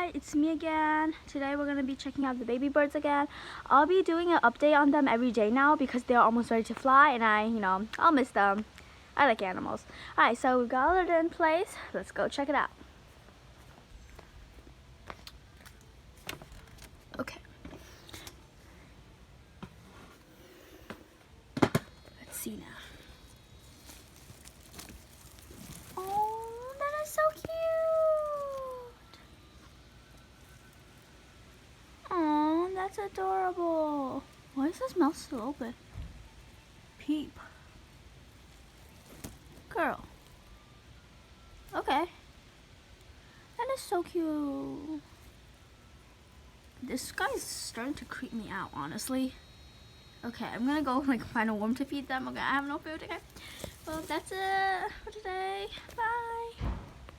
Hi, it's me again. Today we're gonna be checking out the baby birds again. I'll be doing an update on them every day now because they're almost ready to fly, and I'll miss them. I like animals. Alright, so we've got all of it in place. Let's go check it out. Okay. Let's see now. Oh, that is so cute. Oh, that's adorable. Why is this mouth still open? Peep. Girl. Okay. That is so cute. This guy's starting to creep me out, honestly. Okay, I'm gonna go find a worm to feed them. Okay, I have no food. Okay. Well, that's it for today. Bye.